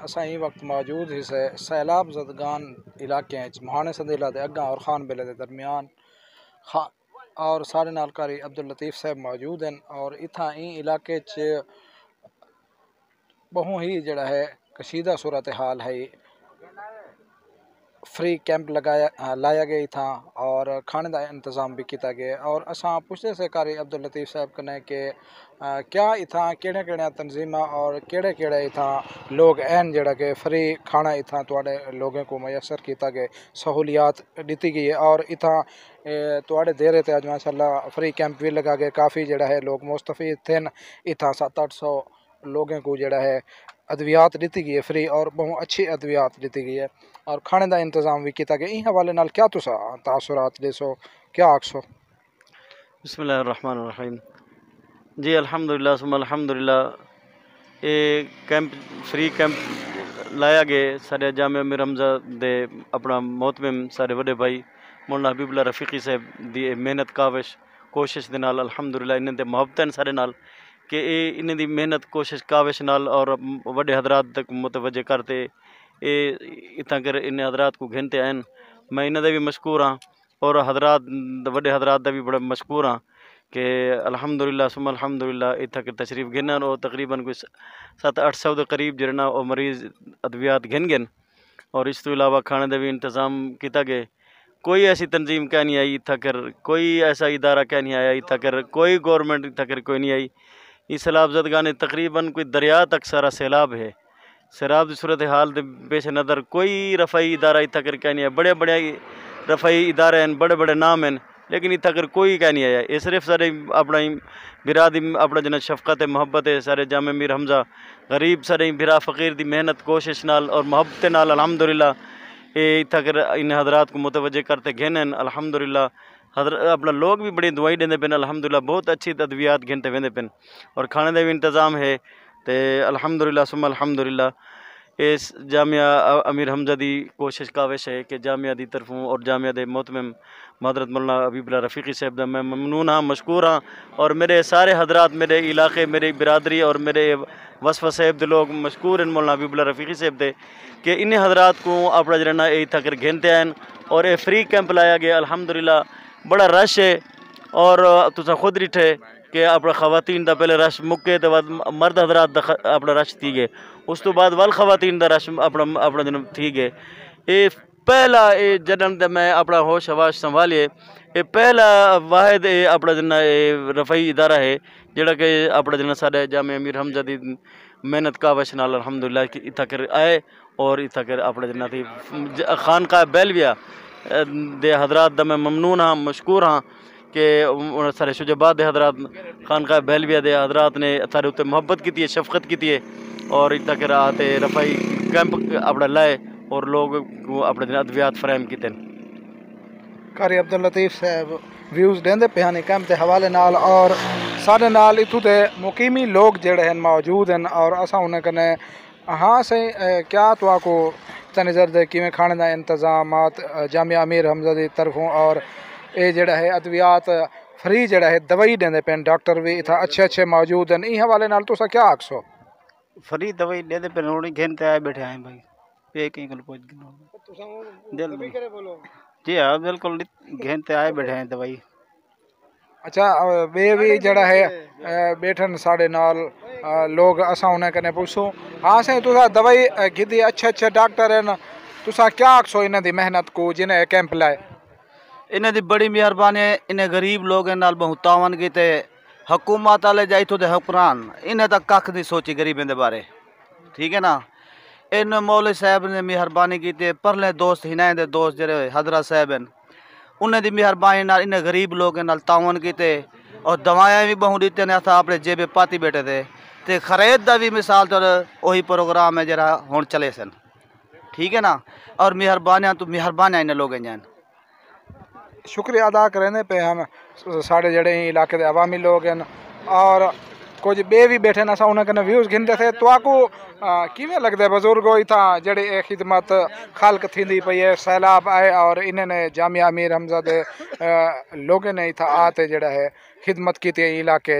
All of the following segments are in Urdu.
اساں ہی وقت موجود ہی سے سیلاب زدگان علاقے مہانے سندیلا دے اگاں اور خان بیلے دے درمیان اور سارے نال قاری عبداللطیف صاحب موجود ہیں اور اتھاں این علاقے بہوں ہی جڑا ہے کشیدہ صورتحال ہے فری کیمپ لایا گیا تھا اور کھانے دا انتظام بھی کیتا گیا اور اساں پوچھتے سے قاری عبداللطیف صاحب کنے کہ کیا اتھاں کیڑے کیڑے تنظیمہ اور کیڑے کیڑے اتھاں لوگ این جڑا کہ فری کھانا اتھاں تواڈے لوگوں کو میسر کیتا گئے سہولیات دیتی گئی ہے اور اتھاں تواڈے دیرے تے اج ماشاءاللہ فری کیمپ بھی لگا گئے کافی جڑا ہے لوگ مستفید تھے اتھاں 700-800 لوگوں کو جڑا ہے ادویات دیتی گئی ہے فری اور بہت اچھی ادویات دیتی گئی ہے اور کھانے دا انتظام بھی کیتا گیا این حوالے نال کیا تسا تاثرات دیسو کیا آکسو؟ بسم اللہ الرحمن الرحیم جی الحمدللہ ثم الحمدللہ یہ کیمپ فری کیمپ لایا گئے سارے جامعہ امیر حمزہ دے اپنا محتمم سارے وڈے بھائی مولانا حبیب اللہ رفیقی صاحب دی محنت کاوش کوشش دے نال الحمدللہ انہیں دے محبتیں سارے نال کہ انہیں دی محنت کوشش کاوش نال اور وڈے حضرات تک متوجہ کرتے اتنا کر انہیں حضرات کو گھنتے آئین میں انہیں دے بھی مشکور ہاں اور حضرات وڈے حضرات دا بھی بڑا مشکور ہاں کہ الحمدللہ ثم الحمدللہ اتنا کر تشریف گھننا اور تقریباً کوئی 700-800 دے قریب جڑنا اور مریض ادویات گھن گن اور اس تو علاوہ کھانے دے بھی انتظام کیتا گئے کوئی ایسی تنظیم کیا نہیں آئی اتنا کر کوئی ایسا ادارہ کیا نہیں آیا اتنا کر کوئی گورنمنٹ اتنا کر کوئی نہیں آئی اس سیلاب زدگانے تقریباً کوئی دریا تک سارا سیلاب ہے سیلاب دی صورتحال دے پیش نظر کوئی رفعی ادارہ اتنا کر کیا نہیں آیا بڑے بڑے رفعی ادارے ہیں بڑے بڑے نام ہیں لیکن اتنا کر کوئی کیا نہیں آیا یہ صرف سارے اپنا برادی اپنا جنہیں شفقت محبت ہے سارے جامع امیر حمزہ غریب سارے برا فقیر دی محنت کوشش نال اور محبت نال الحمدللہ یہ اتنا کر ان حضرات کو متوجہ کرتے گھنن الحمدللہ اپنا لوگ بھی بڑی دعائی دیندے پن الحمدللہ بہت اچھی ادویات گھنتے ویندے پن اور کھانے دے بھی انتظام ہے تے الحمدللہ ثم الحمدللہ اس جامعہ امیر حمزہ دی کوشش کاوش ہے کہ جامعہ دی طرفوں اور جامعہ دے محتمم حضرت مولانا حبیب اللہ رفیقی صاحب دا میں ممنون ہاں مشکور ہاں اور میرے سارے حضرات میرے علاقے میری برادری اور میرے وصفہ صاحب دے لوگ مشکور ہیں مولانا حبیب اللہ رفیقی صاحب دے کہ انہیں حضرات کو اپنا جرنا اے تھا کر گھنتے ہیں اور اے فری کیمپ لایا گیا الحمدللہ بڑا رش ہے اور تسا خود ریٹھے کہ اپنا خواتین دا پہلے رش مکے تو بعد مرد حضرات دا اپنا رش تھی گئے اس تو بعد وال خواتین دا رش اپنا جنم تھی گئے اے پہلا اے جنم دا میں اپنا ہوش حواس سنبھالیے اے پہلا واحد اے اپنا جنہ رفعی ادارہ ہے جڑا کہ اپنا جنہ سارے جامعہ امیر حمزہ دی محنت کاوش نال الحمدللہ اتھا کر آئے اور اتھا کر اپنا جنہ تھی خانقاہ بیلویہ دے حضرات دا میں ممنون ہاں مشکور ہاں کہ سارے شجبات دے حضرات خانقاہ بیلویہ دے حضرات نے سارے اتنے محبت کی ہے شفقت کی ہے اور اتنا کر آتے رفعی کیمپ اپنا لائے اور لوگ کو اپنے ادویات فراہم کیتے ہیں۔ قاری عبداللطیف صاحب ویوز دیندے پیانی کیمپ دے حوالے نال اور سارے نال اتھو دے مقیمی لوگ جڑے ہیں موجود ہیں اور اساں انہیں کنے ہاں سے کیا تو کو نظر دے کیویں کھانے دا انتظامات جامعہ امیر حمزہ دی طرفوں اور اے جڑا ہے ادویات فری جڑا ہے دوائی دیندے پین ڈاکٹر بھی اتھا اچھے موجود ہیں ای حوالے نال تسا کیا آکسو؟ فری دوائی دیندے پین ہونی گھنتے آئے بیٹھے ہیں بھائی پے کہیں کل پہنچ گئے جی ہاں بالکل گھنتے آئے بیٹھے ہیں دوائی اچھا بے بھی جڑا ہے بیٹھن ساڑے نال لوگ اساں انہیں کنے پوچھو ہاں سے تسا دوائی گھدی اچھے ڈاکٹر ہیں تسا کیا آکسو انہیں دی محنت کو جنہیں کیمپ لائے؟ انہیں دی بڑی مہربانی ہے انہیں غریب لوگ ہیں نال بہت تعاون کیتے حکومت والے جائی تو دے حکمران انہیں تک کھ نہیں سوچی غریبیں دے بارے ٹھیک ہے نا ان مولوی صاحب نے مہربانی کیتے پرلے دوست ہنائیں دے دوست جڑے حضرت صاحب ہیں انہیں دی مہربانی نال انہیں غریب لوگ ہیں نال تعاون کیتے اور دوائیں بھی بہت دیتے ہیں تھا اپنے جیبے پاتی بیٹھے تھے تے خرید دا بھی مثال تو وہی پروگرام ہے جڑا ہون چلے سن ٹھیک ہے نا اور مہربانیاں تو مہربانیاں انہیں لوگ ہیں جان شکریہ ادا کرنے پہ ہم ساڑھے جڑے علاقے دے عوامی لوگ ہیں اور کچھ بے بھی بیٹھے نا سا انہیں کنے ویوز گھنتے تھے تو آکو کیویں لگتا ہے بزرگوں اتھا جڑے اے خدمت خلق تھیندی پئی ہے سیلاب آئے اور انہیں نے جامعہ امیر حمزہ دے لوگوں نے اتھا آتے جڑا ہے خدمت کی تے علاقے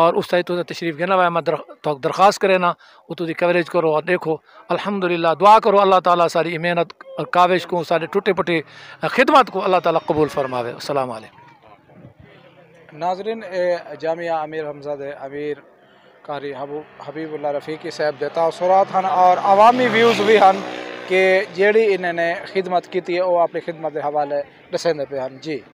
اور اس طرح تو تشریف گنا ہوا ہے میں تو درخواست کرے نا وہ تو کوریج کرو اور دیکھو الحمدللہ دعا کرو اللہ تعالیٰ ساری محنت اور کاوش کو سارے ٹوٹے پٹے خدمت کو اللہ تعالیٰ قبول فرماوے. السلام علیکم. ناظرین جامعہ امیر حمزہ دے امیر قاری حبیب اللہ رفیقی صاحب دے تاثرات ہیں اور عوامی ویوز بھی ہیں کہ جیڑی انہوں نے خدمت کی ہے وہ اپنی خدمت کے حوالے دسیں پہ ہیں. جی